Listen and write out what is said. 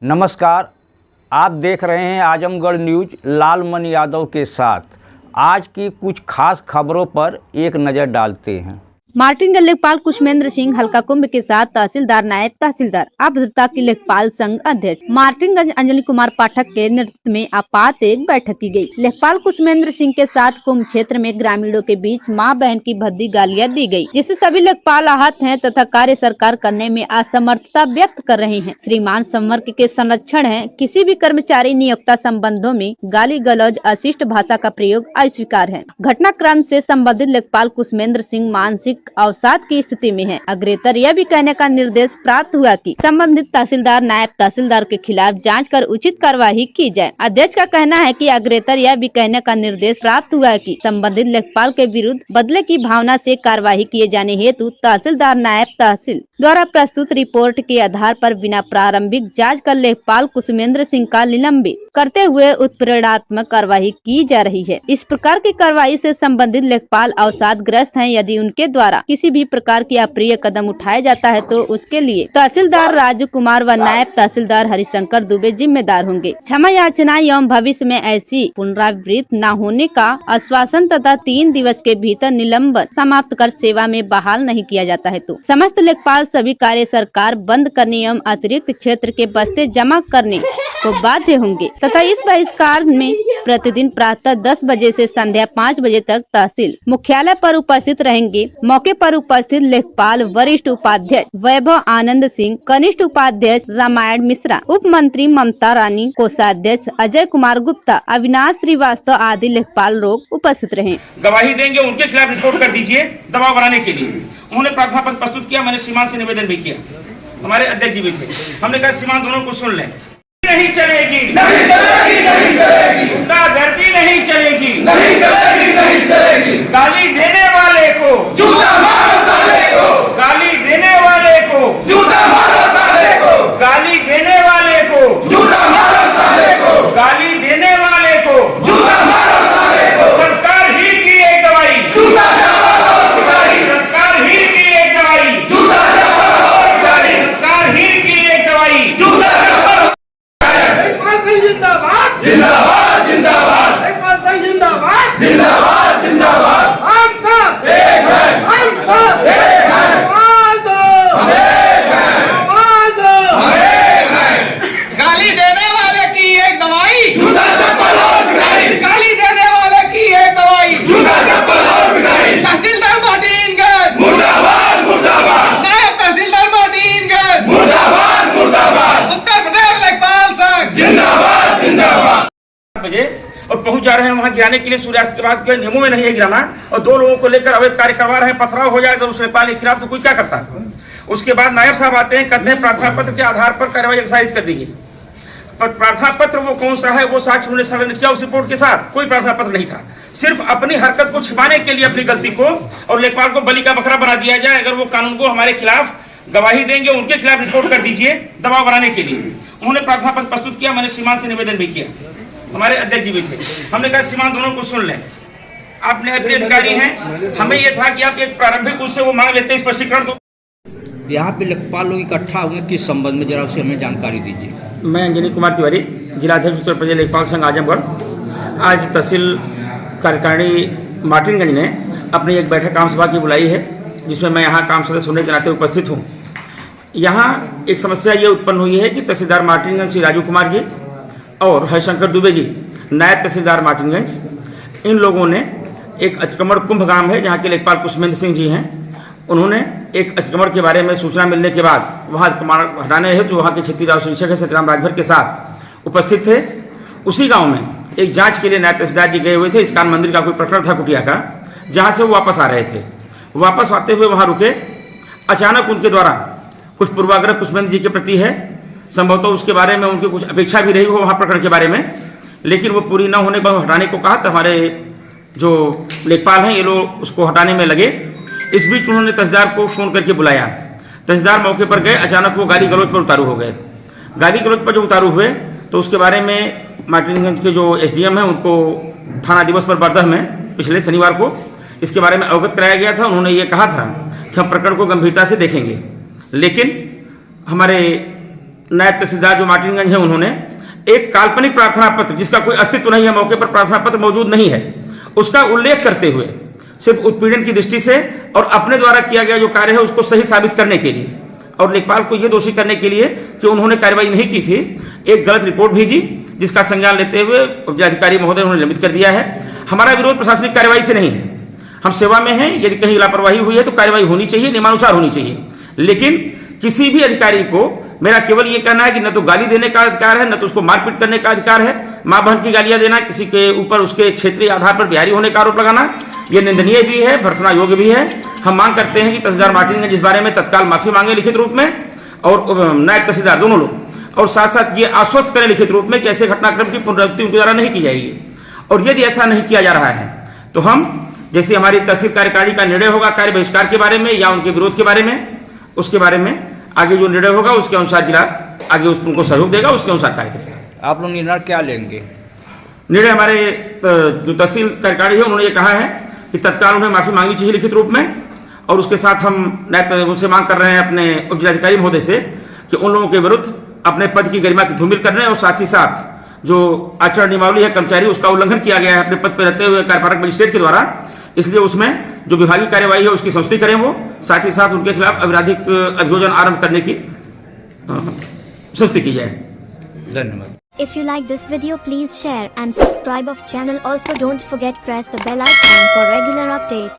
नमस्कार, आप देख रहे हैं आजमगढ़ न्यूज लालमन यादव के साथ। आज की कुछ खास खबरों पर एक नज़र डालते हैं। मार्टिनगंज लेखपाल कुशमेंद्र सिंह हल्का कुंभ के साथ तहसीलदार नायब तहसीलदार अभद्रता की लेखपाल संघ अध्यक्ष मार्टिनगंज अंजलि कुमार पाठक के नेतृत्व में आपात एक बैठक की गई। लेखपाल कुशमेंद्र सिंह के साथ कुंभ क्षेत्र में ग्रामीणों के बीच मां बहन की भद्दी गालियां दी गई, जिससे सभी लेखपाल आहत हैं तथा कार्य सरकार करने में असमर्थता व्यक्त कर रहे हैं। श्रीमान संवर्ग के संरक्षण है, किसी भी कर्मचारी नियोक्ता संबंधों में गाली गलौज अशिष्ट भाषा का प्रयोग अस्वीकार है। घटनाक्रम से संबंधित लेखपाल कुशमेंद्र सिंह मानसिक अवसाद की स्थिति में है। अग्रेतर यह भी कहने का निर्देश प्राप्त हुआ कि संबंधित तहसीलदार नायब तहसीलदार के खिलाफ जांच कर उचित कार्रवाई की जाए। अध्यक्ष का कहना है कि अग्रेतर यह भी कहने का निर्देश प्राप्त हुआ है कि संबंधित लेखपाल के विरुद्ध बदले की भावना से कार्रवाई किए जाने हेतु तहसीलदार नायब तहसील द्वारा प्रस्तुत रिपोर्ट के आधार पर बिना प्रारंभिक जाँच कर लेखपाल कुशमेंद्र सिंह का निलंबित करते हुए उत्प्रेरणात्मक कार्रवाई की जा रही है। इस प्रकार की कार्रवाई से संबंधित लेखपाल अवसाद ग्रस्त हैं। यदि उनके द्वारा किसी भी प्रकार की अप्रिय कदम उठाया जाता है तो उसके लिए तहसीलदार राजू कुमार व नायब तहसीलदार हरिशंकर दुबे जिम्मेदार होंगे। क्षमा याचना एवं भविष्य में ऐसी पुनरावृत्ति न होने का आश्वासन तथा 3 दिवस के भीतर निलंबन समाप्त कर सेवा में बहाल नहीं किया जाता है तो समस्त लेखपाल सभी कार्य सरकार बंद करने एवं अतिरिक्त क्षेत्र के बस्ते जमा करने को बाध्य होंगे तथा इस बहिष्कार में प्रतिदिन प्रातः 10 बजे से संध्या 5 बजे तक तहसील मुख्यालय पर उपस्थित रहेंगे। मौके पर उपस्थित लेखपाल वरिष्ठ उपाध्यक्ष वैभव आनंद सिंह, कनिष्ठ उपाध्यक्ष रामायण मिश्रा, उप मंत्री ममता रानी, कोषाध्यक्ष अजय कुमार गुप्ता, अविनाश श्रीवास्तव आदि लेखपाल लोग उपस्थित रहे। गवाही देंगे, उनके खिलाफ रिपोर्ट कर दीजिए दबाव बनाने के लिए। उन्होंने प्रार्थना पत्र प्रस्तुत किया, मैंने श्रीमान से निवेदन भी किया, हमारे अध्यक्ष जी भी थे। हमने कहा श्रीमान दोनों को सुन लें। नहीं चलेगी, नहीं चलेगी, नहीं चलेगी, गुंडागर्दी नहीं चलेगी, नहीं चलेगी, नहीं चलेगी। गाली देने वाले को जूता मारो साले को, गाली देने वाले को जूता मारो साले को, गाली देने वाले को जूता मारो साले को, गाली देने वाले को जूता मारो साले को। संस्कार ही की एक दवाई, जूता मारो पिटाई, संस्कार ही की एक दवाई, जूता मारो पिटाई, संस्कार ही की एक दवाई, जूता जिंदाबाद जिंदाबाद जिंदाबाद जिंदाबाद जिंदाबाद जिंदाबाद। हम सब एक हैं, हम सब एक हैं, आवाज दो हम एक हैं, आवाज दो हम एक हैं। गाली देने वाले की एक दवाई, जूता चप्पल और पिटाई, गाली देने वाले की एक दवाई, जूता चप्पल और पिटाई। तहसीलदार मार्टिनगंज मुर्दाबाद मुर्दाबाद, नायब तहसीलदार मार्टिनगंज मुर्दाबाद मुर्दाबाद, उत्तर प्रदेश लेखपाल संघ जिंदाबाद जिंदाबाद। बजे और पहुंच जा रहे हैं वहां गिराने के लिए। सूर्यास्त के बाद के नियमों में नहीं है गिराना, और 2 लोगों को लेकर अवैध कार्य करवा रहे हैं। पथराव हो जाएगा उस लेखपाल के खिलाफ तो कोई क्या करता है। उसके बाद नायब साहब आते हैं, कहते हैं प्रार्थना पत्र के आधार पर कार्रवाई एक्साइज कर दीजिए। पर प्रार्थना पत्र वो कौन सा है, वो साक्ष्य उन्होंने संलग्न किया उस रिपोर्ट के साथ। कोई प्रार्थना पत्र नहीं था, सिर्फ अपनी हरकत को छिपाने के लिए, अपनी गलती को और लेखपाल को बलि का बकरा बना दिया जाए। अगर वो कानून को हमारे खिलाफ गवाही देंगे, उनके खिलाफ रिपोर्ट कर दीजिए दबाव बनाने के लिए। उन्होंने प्रार्थना पत्र प्रस्तुत किया, मैंने श्रीमान से निवेदन भी किया, हमारे अध्यक्ष जी भी थे। हमने कहा श्रीमान दोनों को सुन लें, आपने अपने अधिकारी हैं, हमें यह था कि आप एक प्रारंभिक उससे वो मांग लेते हैं स्पष्टीकरण। तो यहाँ पे लेखपाल लोग इकट्ठा हुए किस संबंध में, जरा उसे हमें जानकारी दीजिए। मैं अंजलि कुमार तिवारी, जिलाध्यक्ष उत्तर प्रदेश लेखपाल संघ आजमगढ़। आज तहसील कार्यकारिणी मार्टिनगंज ने अपनी एक बैठक काम सभा की बुलाई है, जिसमें मैं यहाँ काम सदस्य होने के नाते उपस्थित हूँ। यहाँ एक समस्या ये उत्पन्न हुई है कि तहसीलदार मार्टिनगंज श्री राजू कुमार जी और हरिशंकर दुबे जी, नायब तहसीलदार मार्टिनगंज, इन लोगों ने एक अतिक्रमण कुंभ गांव है जहाँ के लेखपाल कुशमेंद्र सिंह जी हैं, उन्होंने एक अतिक्रमण के बारे में सूचना मिलने के बाद वहाँ अतिक्रमण हटाने हेतु वहाँ के क्षेत्रीय राव निरीक्षक है सत्यराम राजभर के साथ उपस्थित थे। उसी गाँव में एक जाँच के लिए नायब तहसीलदार जी गए हुए थे। इस्कान मंदिर का कोई प्रकरण था कुटिया का, जहाँ से वो वापस आ रहे थे। वापस आते हुए वहाँ रुके, अचानक उनके द्वारा कुछ पूर्वाग्रह कुशमेंद्र जी के प्रति है, संभवतः उसके बारे में उनकी कुछ अपेक्षा भी रही हो वहाँ प्रकरण के बारे में, लेकिन वो पूरी न होने पर हटाने को कहा। तो हमारे जो लेखपाल हैं ये लोग उसको हटाने में लगे। इस बीच उन्होंने तहसीलदार को फ़ोन करके बुलाया। तहसीलदार मौके पर गए, अचानक वो गाली गलौज पर उतारू हो गए। गाली गलौज पर जो उतारू हुए तो उसके बारे में मार्टिनगंज के जो एसडीएम हैं उनको थाना दिवस पर बरदह में पिछले शनिवार को इसके बारे में अवगत कराया गया था। उन्होंने ये कहा था कि हम प्रकरण को गंभीरता से देखेंगे, लेकिन हमारे नायब तहसीलदार जो मार्टिनगंज है, उन्होंने एक काल्पनिक प्रार्थना पत्र, जिसका कोई अस्तित्व नहीं है, मौके पर प्रार्थना पत्र मौजूद नहीं है, उसका उल्लेख करते हुए सिर्फ उत्पीड़न की दृष्टि से और अपने द्वारा किया गया जो कार्य है उसको सही साबित करने के लिए और लेखपाल को यह दोषी करने के लिए कि उन्होंने कार्रवाई नहीं की थी, एक गलत रिपोर्ट भेजी, जिसका संज्ञान लेते हुए उपजिलाधिकारी महोदय उन्होंने निलंबित कर दिया है। हमारा विरोध प्रशासनिक कार्रवाई से नहीं है, हम सेवा में हैं, यदि कहीं लापरवाही हुई है तो कार्रवाई होनी चाहिए, नियमानुसार होनी चाहिए। लेकिन किसी भी अधिकारी को मेरा केवल ये कहना है कि न तो गाली देने का अधिकार है, न तो उसको मारपीट करने का अधिकार है। मां बहन की गालियां देना, किसी के ऊपर उसके क्षेत्रीय आधार पर बिहारी होने का आरोप लगाना, यह निंदनीय भी है, भर्त्सना योग्य भी है। हम मांग करते हैं कि तहसीलदार मार्टिनगंज इस बारे में तत्काल माफी मांगे लिखित रूप में, और नायब तहसीलदार दोनों लोग, और साथ साथ ये आश्वस्त करें लिखित रूप में कि ऐसे घटनाक्रम की पुनरावृत्ति उनके द्वारा नहीं की जाएगी। और यदि ऐसा नहीं किया जा रहा है तो हम, जैसे हमारी तहसील कार्यकारिणी का निर्णय होगा कार्य बहिष्कार के बारे में या उनके विरोध के बारे में, उसके बारे में आगे जो निर्णय होगा उसके अनुसार जिला आगे उनको सहयोग देगा, उसके अनुसार कार्य करेगा। आप लोग निर्णय क्या लेंगे? निर्णय हमारे जो तहसील कार्यकारिणी है उन्होंने ये कहा है कि तत्काल उन्हें माफी मांगनी चाहिए लिखित रूप में, और उसके साथ हम उनसे मांग कर रहे हैं अपने उपजिलाधिकारी महोदय से कि उन लोगों के विरुद्ध अपने पद की गरिमा की धूमिल करने और साथ ही साथ जो आचरण नियमावली है कर्मचारी, उसका उल्लंघन किया गया है अपने पद पर रहते हुए कार्यपालक मजिस्ट्रेट के द्वारा, इसलिए उसमें जो विभागीय कार्यवाही है उसकी संस्तुति करें वो, साथ ही साथ उनके खिलाफ आपराधिक अभियोजन आरंभ करने की संस्तुति की जाए। धन्यवाद। If you like this video, please share and subscribe of channel. Also don't forget press the bell icon for regular updates.